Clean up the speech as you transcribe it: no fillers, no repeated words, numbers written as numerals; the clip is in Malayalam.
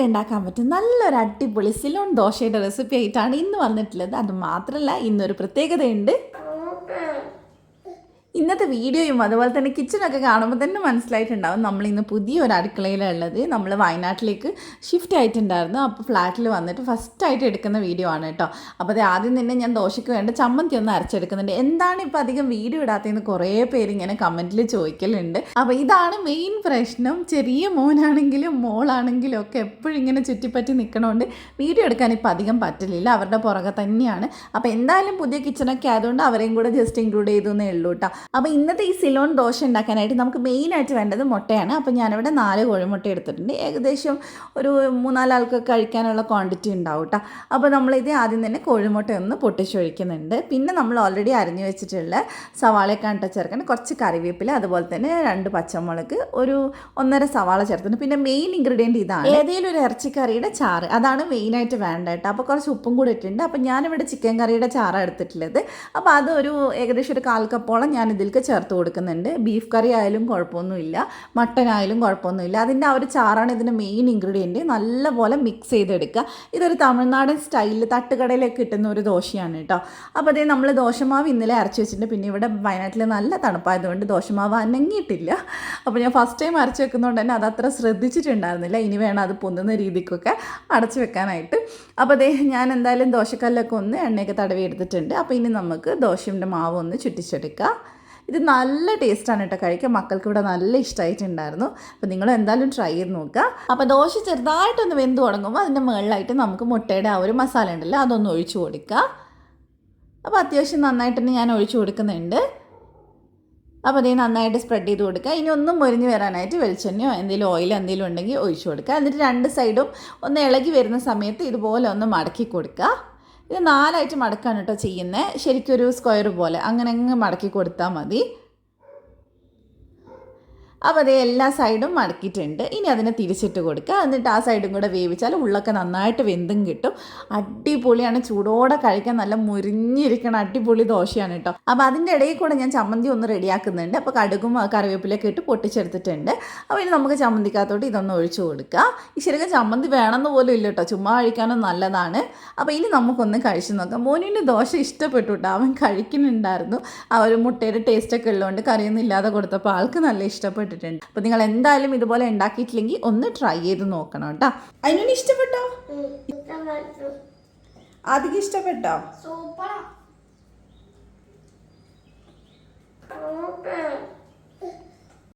ഉണ്ടാക്കാൻ പറ്റും നല്ലൊരു അടിപൊളി സിലോൺ ദോശയുടെ റെസിപ്പി ആയിട്ടാണ് ഇന്ന് വന്നിട്ടുള്ളത്. അത് മാത്രമല്ല ഇന്നൊരു പ്രത്യേകതയുണ്ട്. ഇന്നത്തെ വീഡിയോയും അതുപോലെ തന്നെ കിച്ചണൊക്കെ കാണുമ്പോൾ തന്നെ മനസ്സിലായിട്ടുണ്ടാവും നമ്മളിന്ന് പുതിയൊരു അടുക്കളയിലുള്ളത്. നമ്മൾ വയനാട്ടിലേക്ക് ഷിഫ്റ്റ് ആയിട്ടുണ്ടായിരുന്നു. അപ്പോൾ ഫ്ലാറ്റിൽ വന്നിട്ട് ഫസ്റ്റായിട്ട് എടുക്കുന്ന വീഡിയോ ആണ് കേട്ടോ. അപ്പോൾ അത് ആദ്യം തന്നെ ഞാൻ ദോശയ്ക്ക് വേണ്ട ചമ്മന്തി ഒന്ന് അരച്ചെടുക്കുന്നുണ്ട്. എന്താണ് ഇപ്പോൾ അധികം വീഡിയോ ഇടാത്തതെന്ന് കുറേ പേര് ഇങ്ങനെ കമൻറ്റിൽ ചോദിക്കലുണ്ട്. അപ്പോൾ ഇതാണ് മെയിൻ പ്രശ്നം. ചെറിയ മോനാണെങ്കിലും മോളാണെങ്കിലും ഒക്കെ എപ്പോഴും ഇങ്ങനെ ചുറ്റിപ്പറ്റി നിൽക്കണോണ്ട് വീഡിയോ എടുക്കാൻ ഇപ്പോൾ അധികം പറ്റില്ല. അവരുടെ പുറകെ തന്നെയാണ്. അപ്പോൾ എന്തായാലും പുതിയ കിച്ചണൊക്കെ ആയതുകൊണ്ട് അവരെയും കൂടെ ജസ്റ്റ് ഇൻക്ലൂഡ് ചെയ്തെന്നേ ഉള്ളൂ കേട്ടോ. അപ്പോൾ ഇന്നത്തെ ഈ സിലോൺ ദോശ ഉണ്ടാക്കാനായിട്ട് നമുക്ക് മെയിനായിട്ട് വേണ്ടത് മുട്ടയാണ്. അപ്പോൾ ഞാനിവിടെ 4 കോഴിമുട്ട എടുത്തിട്ടുണ്ട്. ഏകദേശം ഒരു 3-4 ആൾക്കൊക്കെ കഴിക്കാനുള്ള ക്വാണ്ടിറ്റി ഉണ്ടാവും കേട്ടോ. അപ്പോൾ നമ്മളിത് ആദ്യം തന്നെ കോഴിമുട്ട ഒന്ന് പൊട്ടിച്ചൊഴിക്കുന്നുണ്ട്. പിന്നെ നമ്മൾ ഓൾറെഡി അരിഞ്ഞു വെച്ചിട്ടുള്ള സവാളയൊക്കെ ഇട്ട് ചേർക്കണം. കുറച്ച് കറിവേപ്പില, അതുപോലെ തന്നെ 2 പച്ചമുളക്, ഒരു 1.5 സവാള ചേർത്തിട്ടുണ്ട്. പിന്നെ മെയിൻ ഇൻഗ്രീഡിയൻറ്റ് ഇതാണ്, ഏതെങ്കിലും ഒരു ഇറച്ചിക്കറിയുടെ ചാറ്. അതാണ് മെയിനായിട്ട് വേണ്ട കേട്ടോ. അപ്പോൾ കുറച്ച് ഉപ്പും കൂടി ഇട്ടിട്ടുണ്ട്. അപ്പോൾ ഞാനിവിടെ ചിക്കൻ കറിയുടെ ചാറാണ് എടുത്തിട്ടുള്ളത്. അപ്പോൾ അതൊരു ഏകദേശം ഒരു 1/4 കപ്പോളം ഞാൻ ഇതിലേക്ക് ചേർത്ത് കൊടുക്കുന്നുണ്ട്. ബീഫ് കറി ആയാലും കുഴപ്പമൊന്നുമില്ല, മട്ടൻ ആയാലും കുഴപ്പമൊന്നുമില്ല. അതിൻ്റെ ആ ഒരു ചാറാണ് ഇതിൻ്റെ മെയിൻ ഇൻഗ്രീഡിയൻറ്റ്. നല്ലപോലെ മിക്സ് ചെയ്തെടുക്കുക. ഇതൊരു തമിഴ്നാടൻ സ്റ്റൈലിൽ തട്ടുകടയിലേക്ക് കിട്ടുന്ന ഒരു ദോശയാണ് കേട്ടോ. അപ്പോൾ അതേ നമ്മൾ ദോശമാവ് ഇന്നലെ അരച്ച് വെച്ചിട്ടുണ്ട്. പിന്നെ ഇവിടെ വയനാട്ടിൽ നല്ല തണുപ്പായതുകൊണ്ട് ദോശമാവ് അനങ്ങിയിട്ടില്ല. അപ്പോൾ ഞാൻ ഫസ്റ്റ് ടൈം അരച്ച് വെക്കുന്നതുകൊണ്ട് തന്നെ അതത്ര ശ്രദ്ധിച്ചിട്ടുണ്ടായിരുന്നില്ല. ഇനി വേണം അത് പൊന്നുന്ന രീതിക്കൊക്കെ അടച്ച് വെക്കാനായിട്ട്. അപ്പോൾ അതേ ഞാൻ എന്തായാലും ദോശക്കല്ലൊക്കെ ഒന്ന് എണ്ണയൊക്കെ തടവി എടുത്തിട്ടുണ്ട്. അപ്പോൾ ഇനി നമുക്ക് ദോശയുടെ മാവ് ഒന്ന് ചുറ്റിച്ചെടുക്കുക. ഇത് നല്ല ടേസ്റ്റാണ് കേട്ടോ കഴിക്കാൻ. മക്കൾക്ക് ഇവിടെ നല്ല ഇഷ്ടമായിട്ടുണ്ടായിരുന്നു. അപ്പോൾ നിങ്ങൾ എന്തായാലും ട്രൈ ചെയ്ത് നോക്കുക. അപ്പോൾ ദോശ ചെറുതായിട്ടൊന്ന് വെന്ത് തുടങ്ങുമ്പോൾ അതിൻ്റെ മുകളിലായിട്ട് നമുക്ക് മുട്ടയുടെ ആ ഒരു മസാല ഉണ്ടല്ലോ അതൊന്ന് ഒഴിച്ചു കൊടുക്കുക. അപ്പോൾ അത്യാവശ്യം നന്നായിട്ട് തന്നെ ഞാൻ ഒഴിച്ചു കൊടുക്കുന്നുണ്ട്. അപ്പോൾ അതേ നന്നായിട്ട് സ്പ്രെഡ് ചെയ്ത് കൊടുക്കുക. ഇനി ഒന്നും മൊരിഞ്ഞ് വരാനായിട്ട് വെളിച്ചെണ്ണയോ എന്തെങ്കിലും ഓയിലോ എന്തെങ്കിലും ഉണ്ടെങ്കിൽ ഒഴിച്ചു കൊടുക്കുക. എന്നിട്ട് 2 സൈഡും ഒന്ന് ഇളകി വരുന്ന സമയത്ത് ഇതുപോലെ ഒന്ന് മടക്കി കൊടുക്കുക. ഇത് 4 ആയിട്ട് മടക്കാണ് കേട്ടോ ചെയ്യുന്നത്. ശരിക്കൊരു സ്ക്വയർ പോലെ അങ്ങനെ അങ്ങ് മടക്കി കൊടുത്താൽ മതി. അപ്പോൾ അതേ എല്ലാ സൈഡും മടക്കിയിട്ടുണ്ട്. ഇനി അതിനെ തിരിച്ചിട്ട് കൊടുക്കുക. എന്നിട്ട് ആ സൈഡും കൂടെ വേവിച്ചാൽ ഉള്ളൊക്കെ നന്നായിട്ട് വെന്തും കിട്ടും. അടിപൊളിയാണ്. ചൂടോടെ കഴിക്കാൻ നല്ല മുരിഞ്ഞിരിക്കണ അടിപൊളി ദോശയാണ് കേട്ടോ. അപ്പോൾ അതിൻ്റെ ഇടയിൽ കൂടെ ഞാൻ ചമ്മന്തി ഒന്ന് റെഡിയാക്കുന്നുണ്ട്. അപ്പോൾ കടുകും കറിവേപ്പിലൊക്കെ ഇട്ട് പൊട്ടിച്ചെടുത്തിട്ടുണ്ട്. അപ്പോൾ ഇനി നമുക്ക് ചമ്മന്തിക്കകത്തോട്ട് ഇതൊന്ന് ഒഴിച്ചു കൊടുക്കുക. ഈ ശരിക്കും ചമ്മന്തി വേണമെന്ന് പോലും ഇല്ല കേട്ടോ, ചുമ്മാ കഴിക്കാനും നല്ലതാണ്. അപ്പോൾ ഇനി നമുക്കൊന്ന് കഴിച്ചു നോക്കാം. മോനിൻ്റെ ദോശ ഇഷ്ടപ്പെട്ടു കേട്ടോ. അവൻ കഴിക്കുന്നുണ്ടായിരുന്നു. ആ ഒരു മുട്ടയുടെ ടേസ്റ്റൊക്കെ ഉള്ളതുകൊണ്ട് കറിയൊന്നും ഇല്ലാതെ കൊടുത്തപ്പോൾ ആൾക്ക് നല്ല ഇഷ്ടപ്പെട്ടു. അപ്പോൾ നിങ്ങൾ എന്തായാലും ഇതുപോലെ ഉണ്ടാക്കിയിട്ടില്ലെങ്കിൽ ഒന്ന് ട്രൈ ചെയ്ത് നോക്കണം കേട്ടോ. അതിനൊന്നും ഇഷ്ടപ്പെട്ടോ? അധികം ഇഷ്ടപ്പെട്ടോ?